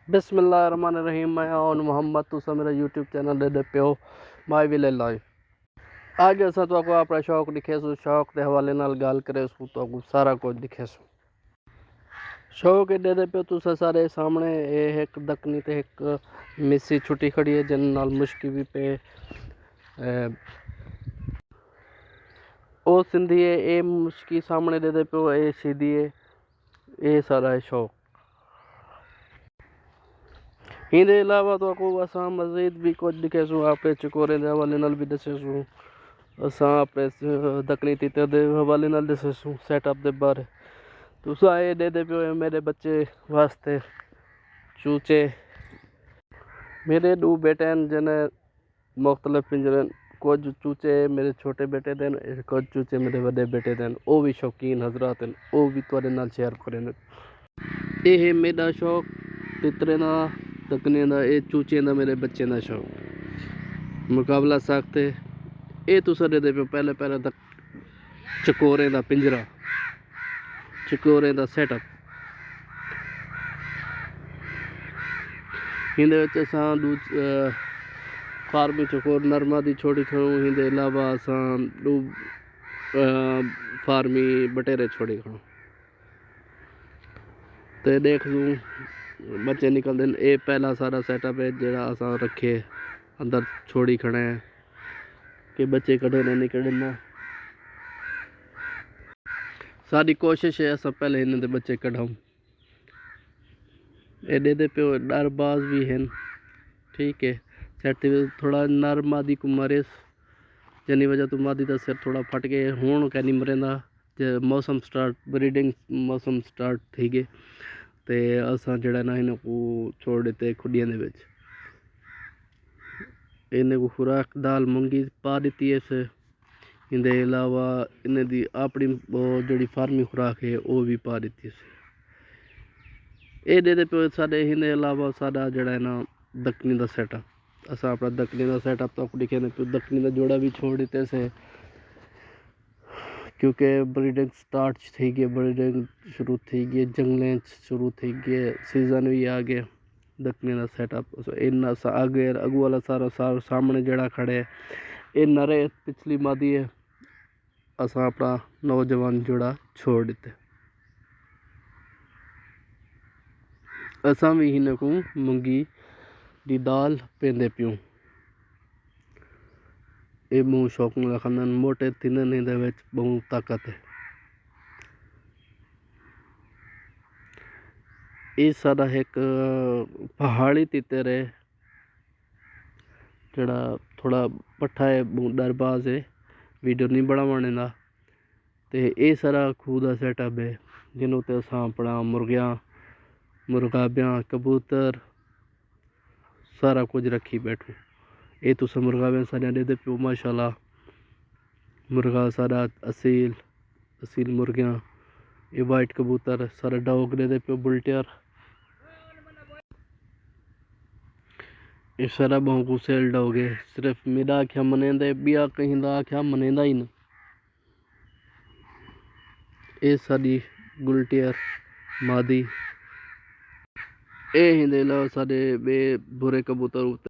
बिस्मिल्लाहिर्रहमानिर्रहीम। मैं और मोहम्मद तुसा मेरा यूट्यूब चैनल दे पियो माई विले लाइव। अज असां तो अपना शौक दिखेसू, शौक के हवाले नाल गल करेसू तो सारा कुछ दिखेसू। शौक एडे दे पियो तुसा सारे सामने एक दकनी ते एक मिस्सी छुट्टी खड़ी है जिन नाल मुश्की भी पे ओ सिंधी है। ए मुश्की सामने दे पियो, ए सीधी है, ए सारा है शौक। इनके अलावा तो असां मज़ीद भी कुछ दिखेसू, आपे चकोरे के हवाले नाल भी दसेसू, असां अपने दकनी तीते के हवाले नाल दसेसू सैटअप के बारे। तुसा ये दे पियो मेरे बच्चे वास्ते चूचे। मेरे दो बेटे हैं जिन्हें मुख्तलिफ पिंजरे, कुछ चूचे मेरे छोटे बेटे देन, कुछ चूचे मेरे बड़े बेटे देन। वो भी शौकीन हजरात हैं, वो भी तुहाडे नाल शेयर करें। ये मेरा शौक तितरे का, दकने का, ये चूचे का, मेरे बच्चे का शौक मुकाबला सकते। ये तुसा दे पियो पहले पहले तक चकोरे का पिंजरा, चकोरे का सैटअप। इहदे असां फार्मी चकोर नरमा की छोड़ी खड़ूँ। इहदे अलावा असां फार्मी बटेरे छोड़ी खड़ूँ तो देख लूँ बच्चे निकलते हैं। ये पहला सारा सैटअप है जोड़ा असां रखे अंदर छोड़ी खड़े हैं कि बच्चे कढ़े ना निकले ना। सारी कोशिश है असां पहले इन्हें बच्चे कढ़ाऊँ। एडे दे पियो डरबाज भी हैं, ठीक है। सेट थोड़ा नर मादी को मरेस जनी वजह तो मादी का सिर थोड़ा फट गए हूँ कैनी मरेंदा। जो मौसम स्टार्ट ब्रीडिंग मौसम स्टार्ट थी गए तो असां जड़ा ना इन्हें को छोड़ देते खुडियां दे विच। इन्हें को खुराक दाल मूंगी पा दी है। इनके अलावा इन्हें दी अपनी जड़ी फार्मी खुराक है वो भी पा दी है। ये दे पे साढ़े इनके अलावा साढ़ा जड़ा है ना दक्कनी का सैटअप, असा अपना दक्कनी का सैटअप तो दिखे पे दक्कनी का जोड़ा भी छोड़ देते से क्योंकि ब्रीडिंग स्टार्ट थी गई, ब्रीडिंग शुरू थी गई, जंगलें शुरू थी गए, सीजन भी आ गए। दक्कनी का सैटअप इन्ना आगे अगू वाला सारा सामने जड़ा खड़े ये नरे पिछली मादी है। असा अपना नौजवान जोड़ा छोड़ देते। असां भी हिन को मूंगी दी दाल पेंदे पियूं। ये बहुत शौक नाल खांदे, मोटे थिनन इहदे विच बहुत ताकत है। ये सारा एक पहाड़ी तितर है जड़ा थोड़ा पट्ठा है, बहुत डरबाज है, वीडियो नहीं बनाने का। तो ये सारा खूह का सैटअप है जिन्हों ते असां अपना मुर्गियां मुर्गाबियां कबूतर सारा कुछ रखी बैठूं। ये तुस मुर्गाबियां सारिया दे पियो माशाल्लाह। मुर्गा सारा असील मुर्गियां, ये वाइट कबूतर सारा डॉग दे पियो बुलटियर। ये सारा बहु को सेल डॉग है, सिर्फ मेरा आख्या मनेंदे बिया कहीं दा आख्या मनेंदा ही ना। ये सारी गुलटियर मादी। ये हिंदे अलावा सारे बे बुरे कबूतर